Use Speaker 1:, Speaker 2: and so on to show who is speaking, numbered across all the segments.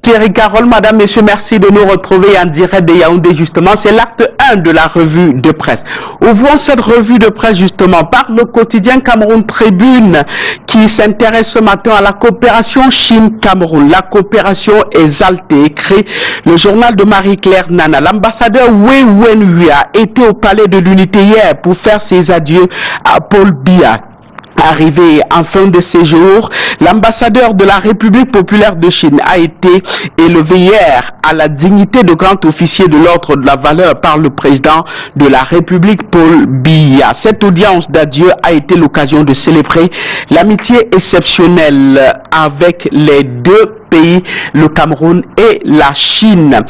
Speaker 1: Thierry Carole, madame, monsieur, merci de nous retrouver en direct de Yaoundé, justement. C'est l'acte 1 de la revue de presse. Ouvrons cette revue de presse, justement, par le quotidien Cameroun Tribune, qui s'intéresse ce matin à la coopération Chine-Cameroun. La coopération exaltée, écrit le journal de Marie-Claire Nana. L'ambassadeur Wei Wenhui a été au palais de l'Unité hier pour faire ses adieux à Paul Biya. Arrivé en fin de séjour, l'ambassadeur de la République populaire de Chine a été élevé hier à la dignité de grand officier de l'ordre de la valeur par le président de la République, Paul Biya. Cette audience d'adieu a été l'occasion de célébrer l'amitié exceptionnelle avec les deux pays, le Cameroun et la Chine.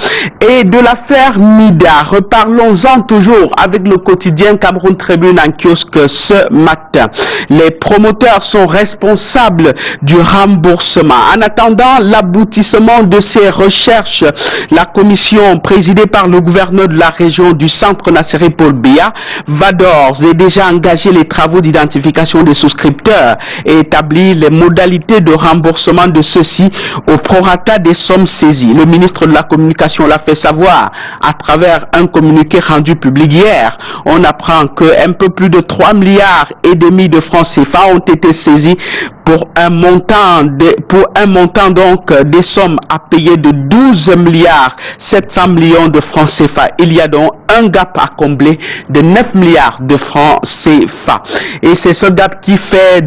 Speaker 1: Et de l'affaire Mida, reparlons-en toujours avec le quotidien Cameroun Tribune en kiosque ce matin. Les promoteurs sont responsables du remboursement. En attendant l'aboutissement de ces recherches, la commission présidée par le gouverneur de la région du centre Nasseri Paul Biya va d'ores et déjà engager les travaux d'identification des souscripteurs et établir les modalités de remboursement de ceux-ci au prorata des sommes saisies. Le ministre de la Communication l'a fait savoir à travers un communiqué rendu public hier. On apprend que un peu plus de 3 milliards et demi de francs CFA ont été saisis pour un montant donc des sommes à payer de 12 milliards 700 millions de francs CFA. Il y a donc un gap à combler de 9 milliards de francs CFA. Et c'est ce gap qui fait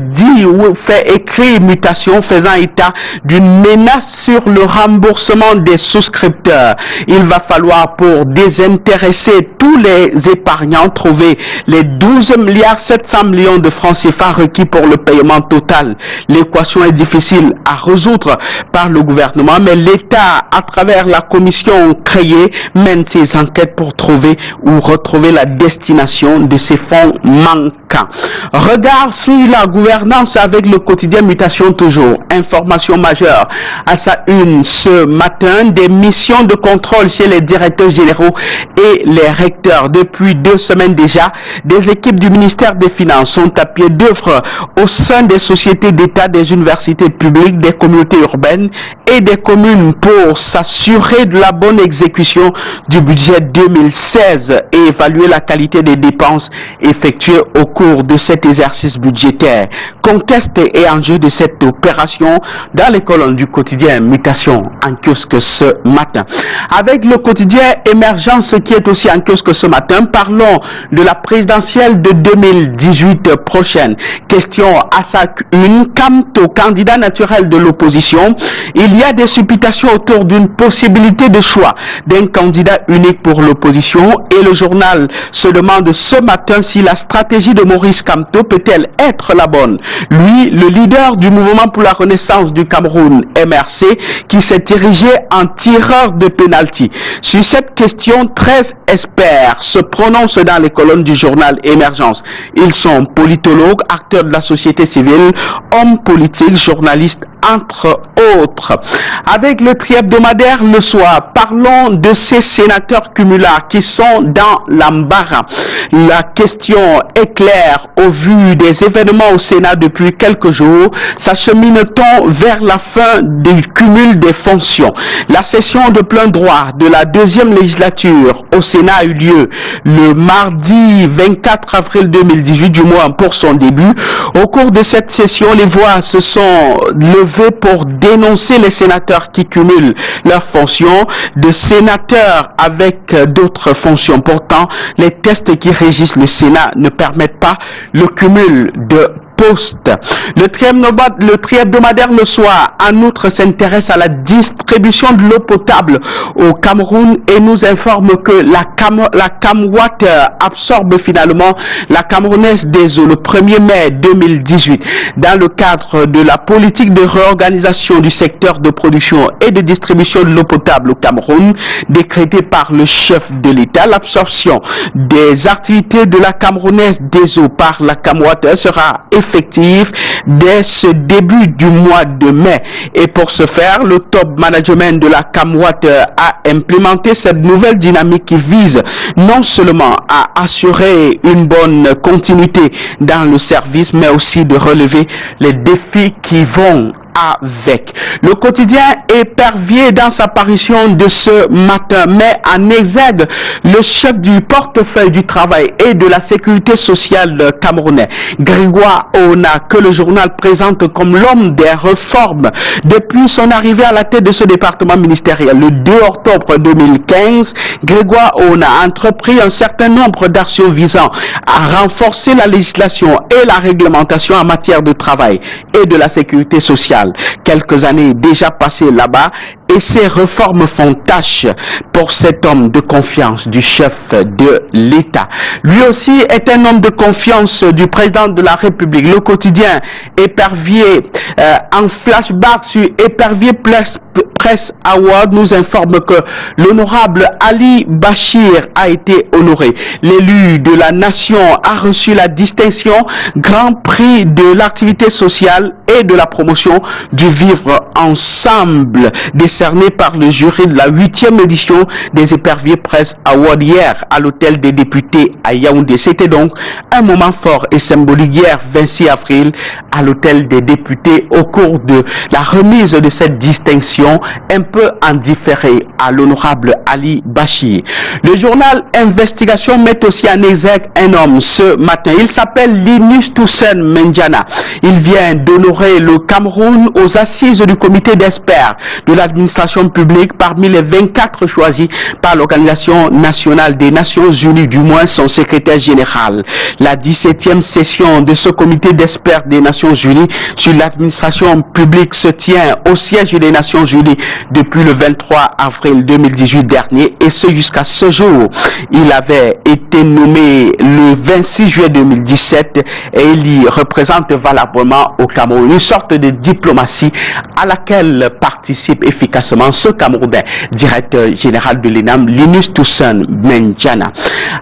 Speaker 1: écrire mutation faisant état d'une menace sur le remboursement des souscripteurs. Il va falloir, pour désintéresser tous les épargnants, trouver les 12 milliards 700 millions de francs CFA requis pour le paiement total. L'équation est difficile à résoudre par le gouvernement, mais l'État, à travers la commission créée, mène ses enquêtes pour trouver ou retrouver la destination de ces fonds manquants. Regard sur la gouvernance avec le quotidien Mutation toujours. Information majeure à sa une ce matin, des missions de contrôle chez les directeurs généraux et les recteurs. Depuis 2 semaines déjà, des équipes du ministère des Finances sont à pied d'œuvre au sein des sociétés d'État, des universités publiques, des communautés urbaines et des communes pour s'assurer de la bonne exécution du budget 2016 et évaluer la qualité des dépenses effectuées au cours de cet exercice budgétaire. Contexte et enjeu de cette opération dans les colonnes du quotidien Mutation en kiosque ce matin. Avec le quotidien Émergence qui est aussi en kiosque ce matin, parlons de la présidentielle de 2018 prochaine. Question à sa une, quant au candidat naturel de l'opposition, il y a des supputations autour d'une possibilité de choix d'un candidat unique pour l'opposition et le journal se demande ce matin si la stratégie de Maurice Kamto peut-elle être la bonne. Lui, le leader du mouvement pour la renaissance du Cameroun, MRC, qui s'est érigé en tireur de pénalty. Sur cette question, 13 experts se prononcent dans les colonnes du journal Émergence. Ils sont politologues, acteurs de la société civile, hommes politiques, journalistes, entre autres. Avec le tri-hebdomadaire Le Soir, parlons de ces sénateurs cumulards qui sont dans l'embarras. La question est claire au vu des événements au Sénat depuis quelques jours. S'achemine-t-on vers la fin du cumul des fonctions? La session de plein droit de la 2e législature au Sénat a eu lieu le mardi 24 avril 2018, du moins pour son début. Au cours de cette session, les voix se sont levées pour dénoncer les sénateurs qui cumulent leurs fonctions de sénateurs avec d'autres fonctions. Pourtant, les tests qui régissent le Sénat ne permettent pas le cumul de postes. Le tri-hebdomadaire Le Soir, en outre, s'intéresse à la distribution de l'eau potable au Cameroun et nous informe que la Camwater absorbe finalement la camerounaise des eaux le 1er mai 2018. Dans le cadre de la politique de réorganisation du secteur de production et de distribution de l'eau potable au Cameroun, décrétée par le chef de l'État, l'absorption des activités de la camerounaise des eaux par la Camwater sera effective dès ce début du mois de mai. Et pour ce faire, le top management de la Camwater a implémenté cette nouvelle dynamique qui vise non seulement à assurer une bonne continuité dans le service, mais aussi de relever les défis qui vont avec. Le quotidien Épervier, dans sa parution de ce matin, met en exergue le chef du portefeuille du travail et de la sécurité sociale camerounais, Grégoire Ona, que le journal présente comme l'homme des réformes. Depuis son arrivée à la tête de ce département ministériel, le 2 octobre 2015, Grégoire Ona a entrepris un certain nombre d'actions visant à renforcer la législation et la réglementation en matière de travail et de la sécurité sociale. Quelques années déjà passées là-bas, et ces réformes font tâche pour cet homme de confiance du chef de l'État. Lui aussi est un homme de confiance du président de la République. Le quotidien Épervier, en flashback sur Épervier Press Award, nous informe que l'honorable Ali Bachir a été honoré. L'élu de la nation a reçu la distinction Grand Prix de l'activité sociale et de la promotion du vivre ensemble, décerné par le jury de la 8e édition des Épervier Press Awards hier à l'hôtel des députés à Yaoundé. C'était donc un moment fort et symbolique hier, 26 avril, à l'hôtel des députés au cours de la remise de cette distinction un peu en différé à l'honorable Ali Bachir. Le journal Investigation met aussi en exergue un homme ce matin. Il s'appelle Linus Toussaint Mendiana. Il vient d'honorer le Cameroun aux assises du comité d'experts de l'administration publique parmi les 24 choisis par l'Organisation nationale des Nations Unies, du moins son secrétaire général. La 17e session de ce comité d'experts des Nations Unies sur l'administration publique se tient au siège des Nations Unies depuis le 23 avril 2018 dernier, et ce jusqu'à ce jour. Il avait été nommé le 26 juillet 2017 et il y représente valablement au Cameroun une sorte de diplomatie à laquelle participe efficacement ce Camerounais, directeur général de l'ENAM, Linus Toussaint Mendiana.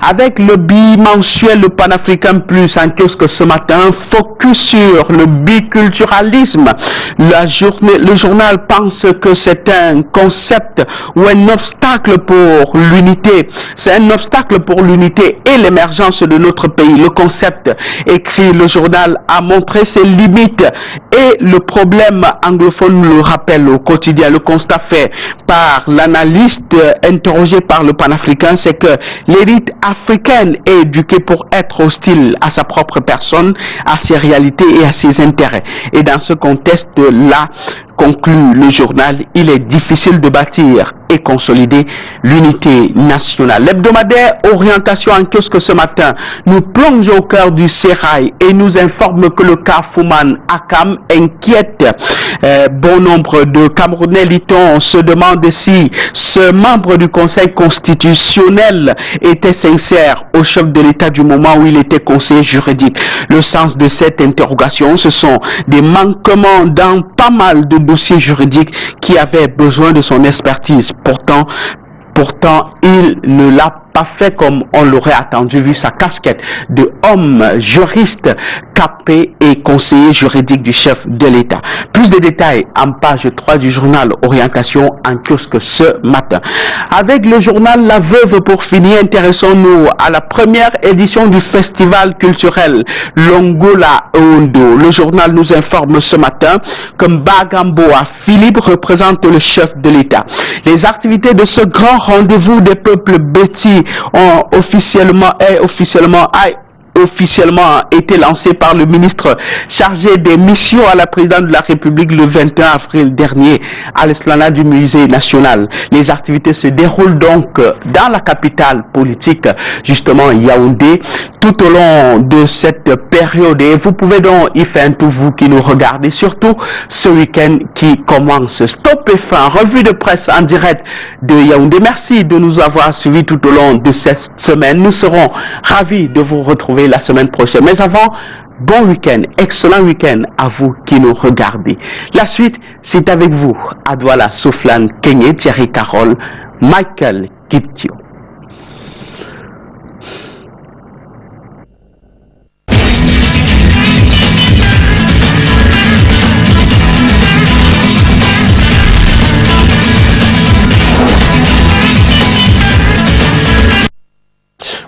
Speaker 1: Avec le bimensuel Le Panafricain Plus en kiosque ce matin, focus sur le biculturalisme. Le journal pense que c'est un concept ou un obstacle pour l'unité. C'est un obstacle pour l'unité et l'émergence de notre pays. Le concept, écrit le journal, a montré ses limites et le problème anglophone le rappelle au quotidien. Le constat fait par l'analyste interrogé par le Panafricain, c'est que l'élite africaine est éduquée pour être hostile à sa propre personne, à ses réalités et à ses intérêts. Et dans ce contexte-là, conclut le journal, il est difficile de bâtir et consolider l'unité nationale. L'hebdomadaire Orientation en kiosque ce matin nous plonge au cœur du sérail et nous informe que le cas Fouman Akam inquiète bon nombre de Camerounais. Lit-on, se demande si ce membre du Conseil constitutionnel était sincère au chef de l'État du moment où il était conseiller juridique. Le sens de cette interrogation, ce sont des manquements dans pas mal de dossiers juridiques qui avaient besoin de son expertise. Pourtant, il ne l'a pas fait comme on l'aurait attendu vu sa casquette de homme juriste capé et conseiller juridique du chef de l'État. Plus de détails en page 3 du journal Orientation en kiosque ce matin. Avec le journal La Veuve pour finir, intéressons-nous à la première édition du festival culturel Longola Ondo. Le journal nous informe ce matin que Bagamboa Philippe représente le chef de l'État. Les activités de ce grand rendez-vous des peuples bêtis ont officiellement été lancé par le ministre chargé des missions à la présidente de la République le 21 avril dernier à l'esplanade du musée national. Les activités se déroulent donc dans la capitale politique, justement Yaoundé, tout au long de cette période. Et vous pouvez donc y faire un tour, vous qui nous regardez, surtout ce week-end qui commence. Stop et fin, revue de presse en direct de Yaoundé. Merci de nous avoir suivis tout au long de cette semaine. Nous serons ravis de vous retrouver la semaine prochaine. Mais avant, bon week-end, excellent week-end à vous qui nous regardez. La suite, c'est avec vous, Adwala Souflan Kenyé, Thierry Carole, Michael Kiptio.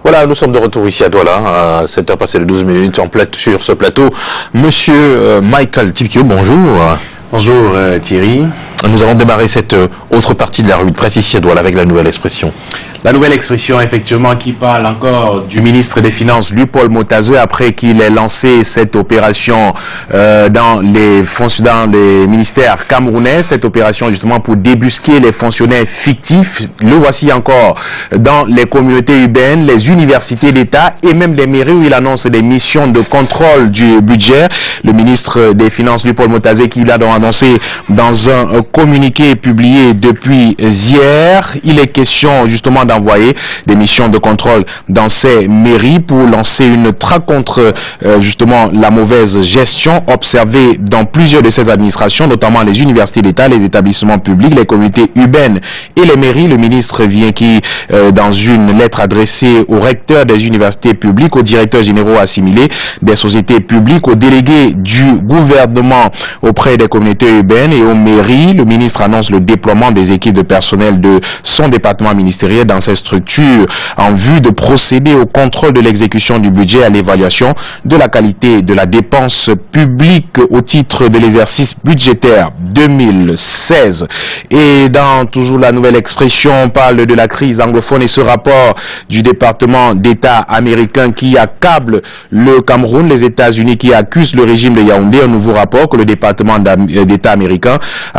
Speaker 2: Voilà, nous sommes de retour ici à Douala, à 7h passé de 12 minutes, sur ce plateau. Monsieur Michael Tipkio, bonjour.
Speaker 3: Bonjour Thierry.
Speaker 2: Nous allons démarrer cette autre partie de la revue de presse ici à Douala avec la nouvelle expression.
Speaker 3: La nouvelle expression, effectivement, qui parle encore du ministre des Finances, Luc-Paul Motazeux, après qu'il ait lancé cette opération dans les ministères camerounais, cette opération justement pour débusquer les fonctionnaires fictifs. Le voici encore dans les communautés urbaines, les universités d'État et même les mairies où il annonce des missions de contrôle du budget. Le ministre des Finances, Luc-Paul Motazeux, qui l'a donc annoncé dans un communiqué publié depuis hier. Il est question justement d'envoyer des missions de contrôle dans ces mairies pour lancer une traque contre justement la mauvaise gestion observée dans plusieurs de ces administrations, notamment les universités d'État, les établissements publics, les communautés urbaines et les mairies. Le ministre vient dans une lettre adressée aux recteurs des universités publiques, aux directeurs généraux assimilés des sociétés publiques, aux délégués du gouvernement auprès des communautés urbaines et aux mairies. Le ministre annonce le déploiement des équipes de personnel de son département ministériel dans ces structures en vue de procéder au contrôle de l'exécution du budget et à l'évaluation de la qualité de la dépense publique au titre de l'exercice budgétaire 2016. Et dans toujours la nouvelle expression, on parle de la crise anglophone et ce rapport du département d'État américain qui accable le Cameroun, les États-Unis qui accusent le régime de Yaoundé. Un nouveau rapport que le département d'État américain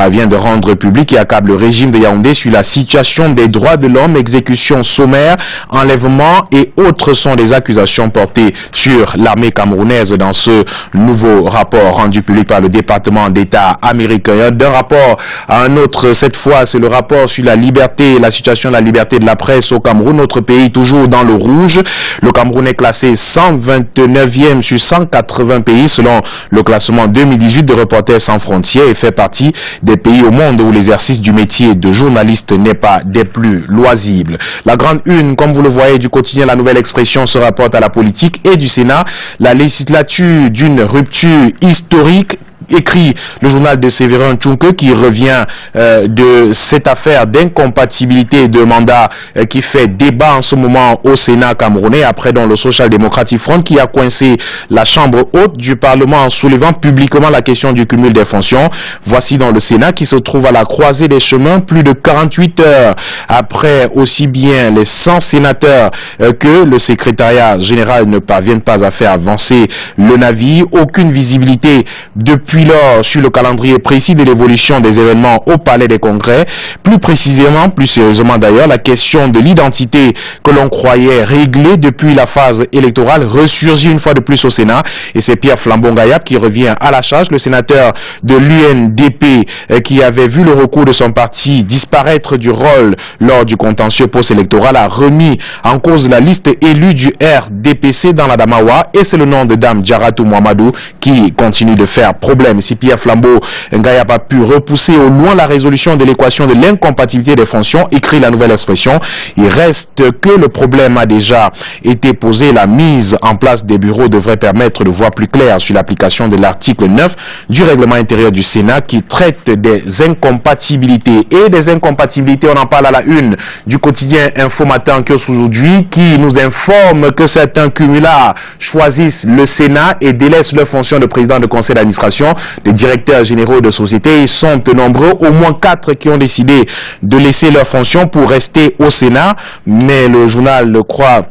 Speaker 3: vient de rendre public et accable le régime de Yaoundé sur la situation des droits de l'homme, exécution sommaire, enlèvement et autres sont des accusations portées sur l'armée camerounaise dans ce nouveau rapport rendu public par le département d'État américain. D'un rapport à un autre, cette fois c'est le rapport sur la liberté, la situation de la liberté de la presse au Cameroun, notre pays toujours dans le rouge. Le Cameroun est classé 129e sur 180 pays selon le classement 2018 de Reporters sans frontières et fait partie des pays au monde où l'exercice du métier de journaliste n'est pas des plus loisibles. La grande une, comme vous le voyez, du quotidien La Nouvelle Expression se rapporte à la politique et du Sénat. La législature d'une rupture historique, écrit le journal de Séverin Tchouke qui revient de cette affaire d'incompatibilité de mandat qui fait débat en ce moment au Sénat camerounais après donc le Social Democratic Front qui a coincé la chambre haute du Parlement en soulevant publiquement la question du cumul des fonctions. Voici dans le Sénat qui se trouve à la croisée des chemins plus de 48 heures après aussi bien les 100 sénateurs que le secrétariat général ne parviennent pas à faire avancer le navire. Aucune visibilité depuis lors sur le calendrier précis de l'évolution des événements au Palais des Congrès. Plus précisément, plus sérieusement d'ailleurs, la question de l'identité que l'on croyait réglée depuis la phase électorale ressurgit une fois de plus au Sénat et c'est Pierre Flambon-Gayab qui revient à la charge. Le sénateur de l'UNDP qui avait vu le recours de son parti disparaître du rôle lors du contentieux post-électoral a remis en cause la liste élue du RDPC dans la Damawa et c'est le nom de Dame Djaratou Mohamedou qui continue de faire problème. Si Pierre Flambon-Gayab a pu repousser au loin la résolution de l'équation de l'incompatibilité des fonctions, écrit La Nouvelle Expression, il reste que le problème a déjà été posé. La mise en place des bureaux devrait permettre de voir plus clair sur l'application de l'article 9 du règlement intérieur du Sénat qui traite des incompatibilités. Et des incompatibilités, on en parle à la une du quotidien Info Matin aujourd'hui qui nous informe que certains cumulards choisissent le Sénat et délaissent leur fonction de président de conseil d'administration. Les directeurs généraux de sociétés, ils sont nombreux, au moins 4 qui ont décidé de laisser leur fonction pour rester au Sénat, mais le journal le croit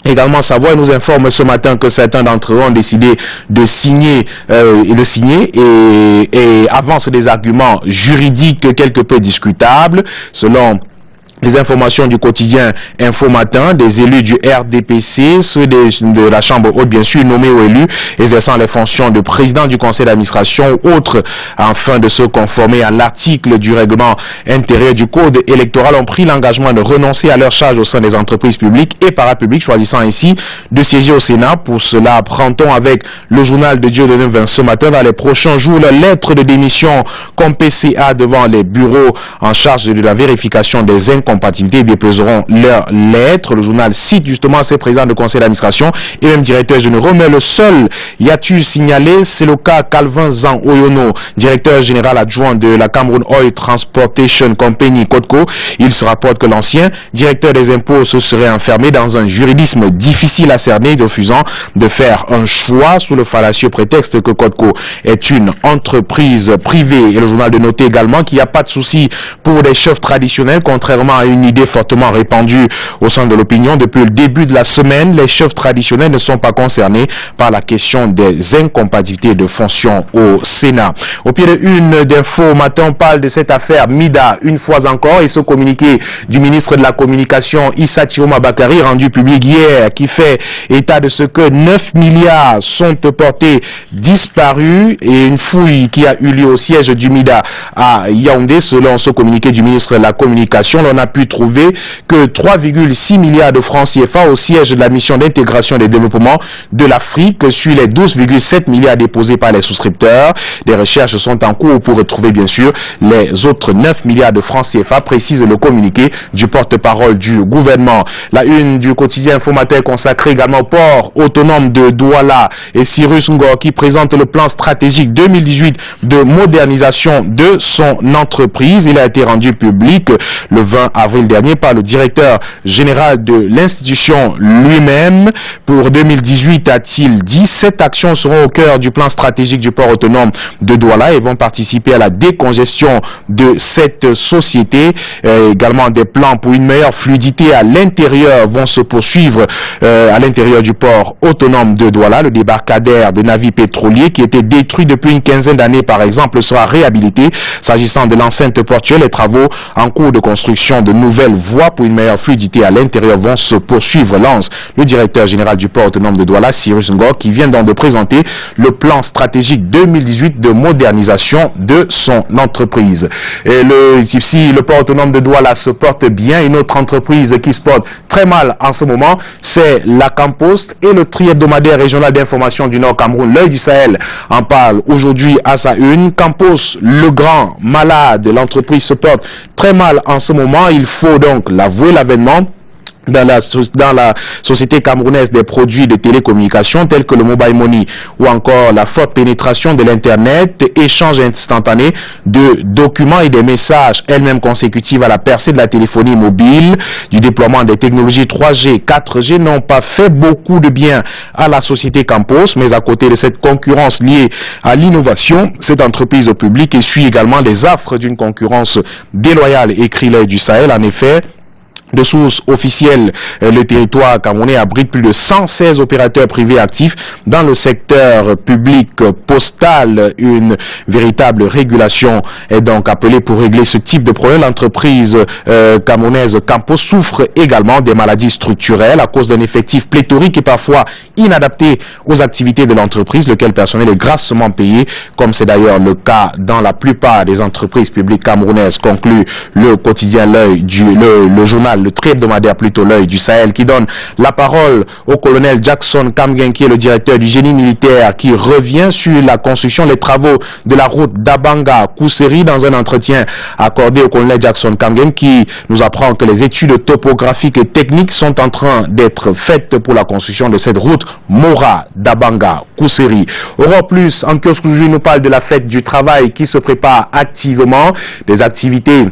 Speaker 3: également savoir, nous informe ce matin que certains d'entre eux ont décidé de signer et avance des arguments juridiques quelque peu discutables. Selon les informations du quotidien Info Matin, des élus du RDPC, ceux de la Chambre haute bien sûr, nommés ou élus, exerçant les fonctions de président du conseil d'administration ou autres, afin de se conformer à l'article du règlement intérieur du code électoral, ont pris l'engagement de renoncer à leur charge au sein des entreprises publiques et parapubliques, choisissant ainsi de siéger au Sénat. Pour cela, prend-on avec le journal de Dieudonné Vin ce matin dans les prochains jours la lettre de démission comme PCA devant les bureaux en charge de la vérification des incompatibilités incompatibilités déposeront leur lettre. Le journal cite justement ces présidents de conseil d'administration et même directeurs généraux, mais le seul hiatus signalé, c'est le cas Calvin Zhang Oyono, directeur général adjoint de la Cameroon Oil Transportation Company, COTCO. Il se rapporte que l'ancien directeur des impôts se serait enfermé dans un juridisme difficile à cerner, refusant de faire un choix sous le fallacieux prétexte que COTCO est une entreprise privée. Et le journal de noter également qu'il n'y a pas de souci pour les chefs traditionnels, contrairement à une idée fortement répandue au sein de l'opinion. Depuis le début de la semaine, les chefs traditionnels ne sont pas concernés par la question des incompatibilités de fonction au Sénat. Au pied de une d'infos matin, on parle de cette affaire Mida une fois encore et ce communiqué du ministre de la Communication Issa Chiroma Bakary rendu public hier qui fait état de ce que 9 milliards sont portés disparus et une fouille qui a eu lieu au siège du Mida à Yaoundé. Selon ce communiqué du ministre de la Communication, l'on a pu trouver que 3,6 milliards de francs CFA au siège de la mission d'intégration et de développement de l'Afrique sur les 12,7 milliards déposés par les souscripteurs. Des recherches sont en cours pour retrouver bien sûr les autres 9 milliards de francs CFA, précise le communiqué du porte-parole du gouvernement. La une du quotidien Informateur consacrée également au port autonome de Douala et Cyrus Ngor qui présente le plan stratégique 2018 de modernisation de son entreprise. Il a été rendu public le 20 avril dernier par le directeur général de l'institution lui-même. Pour 2018, a-t-il dit, 7 actions seront au cœur du plan stratégique du port autonome de Douala et vont participer à la décongestion de cette société. Également des plans pour une meilleure fluidité à l'intérieur vont se poursuivre à l'intérieur du port autonome de Douala. Le débarcadère de navires pétroliers qui était détruit depuis une quinzaine d'années par exemple sera réhabilité. S'agissant de l'enceinte portuaire, les travaux en cours de construction de nouvelles voies pour une meilleure fluidité à l'intérieur vont se poursuivre, lance le directeur général du port autonome de Douala, Cyrus Ngor, qui vient donc de présenter le plan stratégique 2018 de modernisation de son entreprise. Et ici, le port autonome de Douala se porte bien. Une autre entreprise qui se porte très mal en ce moment, c'est la Campost et le tri hebdomadaire régional d'information du Nord Cameroun, l'œil du Sahel, en parle aujourd'hui à sa une. Campost, le grand malade, l'entreprise se porte très mal en ce moment. Il faut donc l'avouer, l'avènement dans la société camerounaise des produits de télécommunications tels que le mobile money ou encore la forte pénétration de l'internet, échange instantané de documents et des messages elles-mêmes consécutives à la percée de la téléphonie mobile, du déploiement des technologies 3G, 4G n'ont pas fait beaucoup de bien à la société Campos, mais à côté de cette concurrence liée à l'innovation, cette entreprise publique essuie également les affres d'une concurrence déloyale, écrit l'œil du Sahel. En effet, de sources officielles, le territoire camerounais abrite plus de 116 opérateurs privés actifs dans le secteur public postal. Une véritable régulation est donc appelée pour régler ce type de problème. L'entreprise camerounaise Campos souffre également des maladies structurelles à cause d'un effectif pléthorique et parfois inadapté aux activités de l'entreprise, lequel personnel est grassement payé, comme c'est d'ailleurs le cas dans la plupart des entreprises publiques camerounaises, conclut le quotidien le journal, le très hebdomadaire plutôt, l'œil du Sahel, qui donne la parole au colonel Jackson Kamgen, qui est le directeur du génie militaire, qui revient sur la construction, les travaux de la route d'Abanga-Kousseri dans un entretien accordé au colonel Jackson Kamgen, qui nous apprend que les études topographiques et techniques sont en train d'être faites pour la construction de cette route Mora d'Abanga-Kousseri. Europe Plus, en kiosque aujourd'hui, nous parle de la fête du travail qui se prépare activement, des activités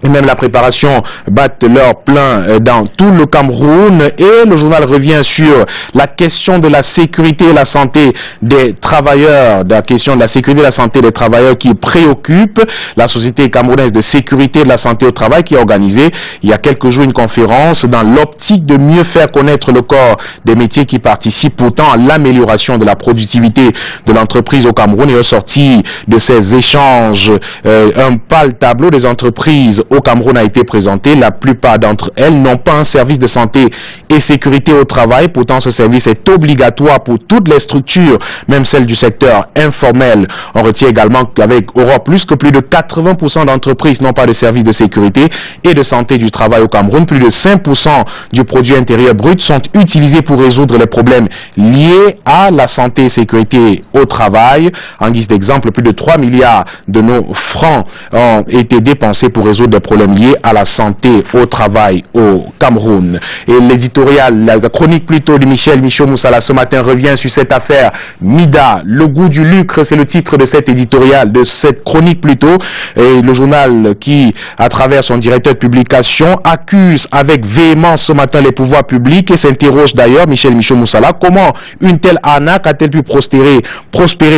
Speaker 3: et même la préparation battent leur plein dans tout le Cameroun. Et le journal revient sur la question de la sécurité et la santé des travailleurs, la question de la sécurité et la santé des travailleurs qui préoccupe la Société camerounaise de sécurité et de la santé au travail, qui a organisé il y a quelques jours une conférence dans l'optique de mieux faire connaître le corps des métiers qui participent pourtant à l'amélioration de la productivité de l'entreprise au Cameroun. Et au sorti de ces échanges, un pâle tableau des entreprises au Cameroun a été présenté. La plupart d'entre elles n'ont pas un service de santé et sécurité au travail. Pourtant, ce service est obligatoire pour toutes les structures, même celles du secteur informel. On retient également qu'avec Europe Plus, que plus de 80% d'entreprises n'ont pas de service de sécurité et de santé du travail au Cameroun. Plus de 5% du produit intérieur brut sont utilisés pour résoudre les problèmes liés à la santé et sécurité au travail. En guise d'exemple, plus de 3 milliards de nos francs ont été dépensés pour résoudre des problèmes liés à la santé au travail au Cameroun. Et l'éditorial, la chronique plutôt de Michel Moussala ce matin revient sur cette affaire Mida. Le goût du lucre, c'est le titre de cet éditorial, de cette chronique plutôt. Et le journal qui, à travers son directeur de publication, accuse avec véhémence ce matin les pouvoirs publics et s'interroge d'ailleurs, Michel Moussala, comment une telle arnaque a-t-elle pu prospérer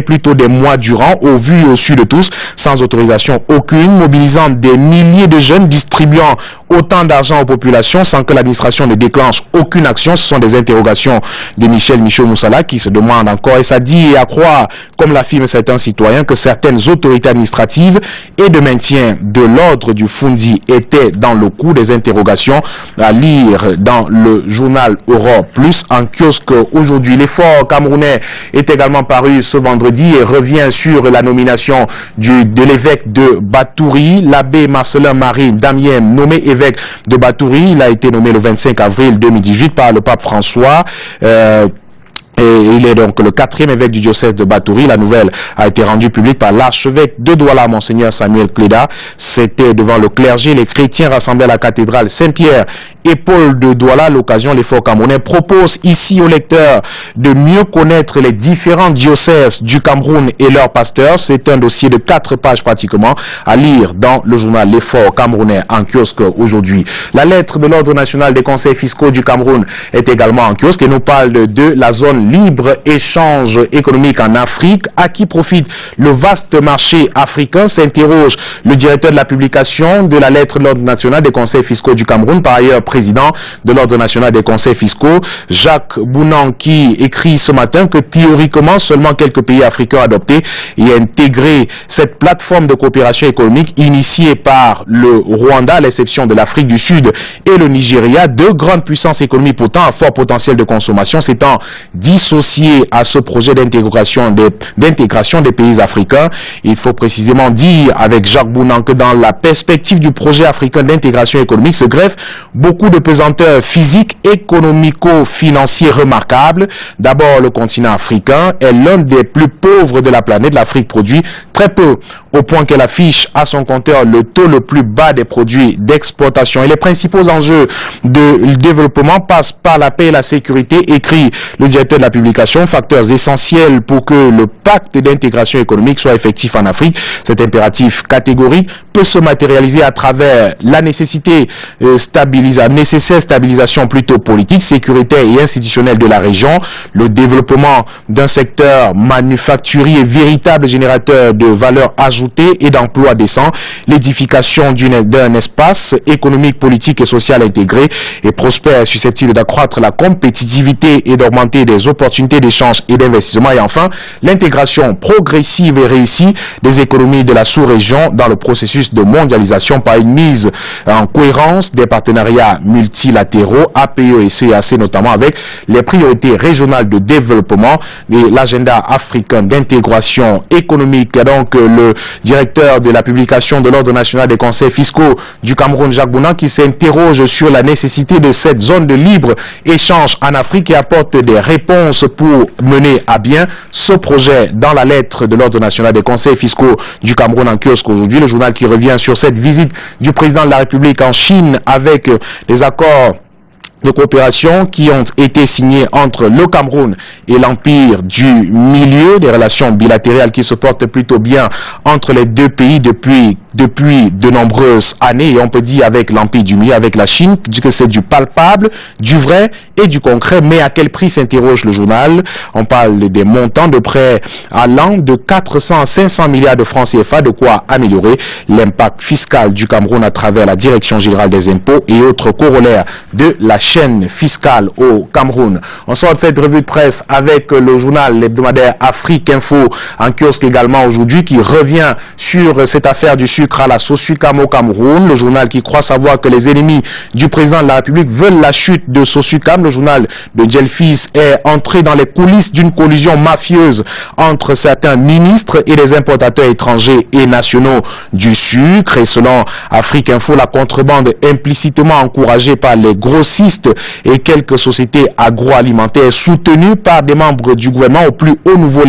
Speaker 3: plutôt des mois durant, au vu et au su de tous, sans autorisation aucune, mobilisant des milliers de jeunes, distribuant autant d'argent aux populations sans que l'administration ne déclenche aucune action. Ce sont des interrogations de Michel Moussala qui se demande encore, et ça dit et à croire, comme l'affirment certains citoyens, que certaines autorités administratives et de maintien de l'ordre du Fundi étaient dans le coup. Des interrogations à lire dans le journal Europe Plus en kiosque aujourd'hui. L'effort camerounais est également paru ce vendredi et revient sur la nomination de l'évêque de Batouri, l'abbé Marcelin Marie Damien, nommé évêque de Batouri. Il a été nommé le 25 avril 2018 par le pape François. Et il est donc le 4e évêque du diocèse de Batouri. La nouvelle a été rendue publique par l'archevêque de Douala, Monseigneur Samuel Cléda. C'était devant le clergé, les chrétiens rassemblés à la cathédrale Saint-Pierre et Paul de Douala. À l'occasion, l'effort camerounais propose ici aux lecteurs de mieux connaître les différents diocèses du Cameroun et leurs pasteurs. C'est un dossier de 4 pages pratiquement à lire dans le journal L'Effort camerounais en kiosque aujourd'hui. La lettre de l'Ordre national des conseils fiscaux du Cameroun est également en kiosque et nous parle de la zone libre-échange économique en Afrique. À qui profite le vaste marché africain, s'interroge le directeur de la publication de la lettre de l'Ordre national des conseils fiscaux du Cameroun, par ailleurs président de l'Ordre national des conseils fiscaux, Jacques Bounan, qui écrit ce matin que théoriquement seulement quelques pays africains ont adopté et intégré cette plateforme de coopération économique initiée par le Rwanda, à l'exception de l'Afrique du Sud et le Nigeria, deux grandes puissances économiques pourtant à fort potentiel de consommation, s'étant dissociées à ce projet d'intégration des pays africains. Il faut précisément dire avec Jacques Bounan que dans la perspective du projet africain d'intégration économique se greffe beaucoup de pesanteurs physiques, économico-financiers remarquables. D'abord, le continent africain est l'un des plus pauvres de la planète. L'Afrique produit très peu, au point qu'elle affiche à son compteur le taux le plus bas des produits d'exportation. Et les principaux enjeux de développement passent par la paix et la sécurité, écrit le directeur de la publication, facteurs essentiels pour que le pacte d'intégration économique soit effectif en Afrique. Cet impératif catégorique peut se matérialiser à travers la nécessaire stabilisation plutôt politique, sécuritaire et institutionnelle de la région, le développement d'un secteur manufacturier véritable générateur de valeur ajoutée et d'emplois décents, l'édification d'un espace économique, politique et social intégré et prospère, susceptible d'accroître la compétitivité et d'augmenter des opportunités d'échange et d'investissement, et enfin l'intégration progressive et réussie des économies de la sous-région dans le processus de mondialisation par une mise en cohérence des partenariats multilatéraux APE et CAC, notamment avec les priorités régionales de développement et l'agenda africain d'intégration économique. Donc le directeur de la publication de l'Ordre national des conseils fiscaux du Cameroun, Jacques Bounan, qui s'interroge sur la nécessité de cette zone de libre-échange en Afrique et apporte des réponses pour mener à bien ce projet dans la lettre de l'Ordre national des conseils fiscaux du Cameroun en kiosque aujourd'hui. Le journal qui revient sur cette visite du président de la République en Chine avec des accords de coopération qui ont été signés entre le Cameroun et l'Empire du Milieu, des relations bilatérales qui se portent plutôt bien entre les deux pays depuis de nombreuses années, et on peut dire avec l'Empire du Milieu, avec la Chine, que c'est du palpable, du vrai et du concret. Mais à quel prix, s'interroge le journal? On parle des montants de prêts allant de 400 à 500 milliards de francs CFA, de quoi améliorer l'impact fiscal du Cameroun à travers la Direction générale des impôts et autres corollaires de la chaîne fiscale au Cameroun. On sort de cette revue de presse avec le journal hebdomadaire Afrique Info en kiosque également aujourd'hui, qui revient sur cette affaire du sucre à la Sosucam au Cameroun. Le journal qui croit savoir que les ennemis du président de la République veulent la chute de Sosucam. Le journal de Djelfis est entré dans les coulisses d'une collusion mafieuse entre certains ministres et des importateurs étrangers et nationaux du sucre. Et selon Afrique Info, la contrebande implicitement encouragée par les grossistes grossistes et quelques sociétés agroalimentaires soutenues par des membres du gouvernement au plus haut niveau,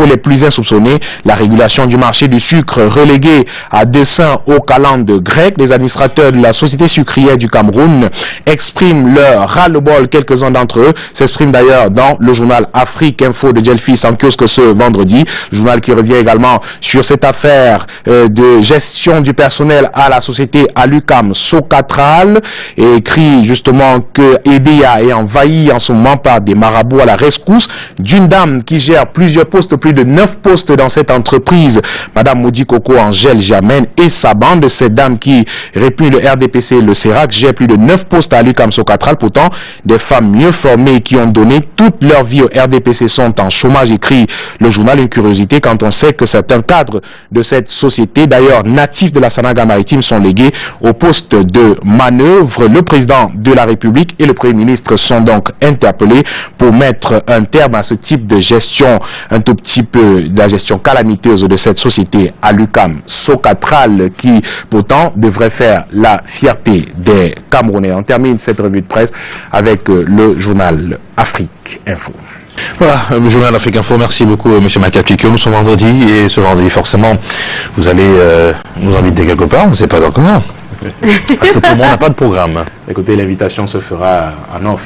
Speaker 3: les plus insoupçonnés. La régulation du marché du sucre reléguée à dessein aux calendes grecques. Les administrateurs de la société sucrière du Cameroun expriment leur ras-le-bol. Quelques-uns d'entre eux s'expriment d'ailleurs dans le journal Afrique Info de Jelfis en kiosque ce vendredi. Journal qui revient également sur cette affaire de gestion du personnel à la société Alucam Socatral et écrit justement que EDEA est envahi en ce moment par des marabouts à la rescousse d'une dame qui gère plusieurs postes, plus de 9 postes dans cette entreprise, Madame Moudi Coco Angèle Jamen et sa bande. Cette dame qui répugne le RDPC et le CERAC gère plus de 9 postes à Alucam Socatral. Pourtant, des femmes mieux formées qui ont donné toute leur vie au RDPC sont en chômage, écrit le journal. Une curiosité quand on sait que certains cadres de cette société, d'ailleurs natifs de la Sanaga maritime, sont légués au poste de manœuvre. Le président de la République et le Premier ministre sont donc interpellés pour mettre un terme à ce type de gestion, un tout petit peu de la gestion calamiteuse de cette société Alucam Socatral qui pourtant devrait faire la fierté des Camerounais. On termine cette revue de presse avec le journal Afrique Info.
Speaker 2: Voilà, le journal Afrique Info, merci beaucoup M. Makapiko. Nous sommes vendredi et ce vendredi forcément vous allez nous inviter quelque part, on ne sait pas encore. Parce que tout le monde n'a pas de programme.
Speaker 3: Écoutez, l'invitation se fera en off.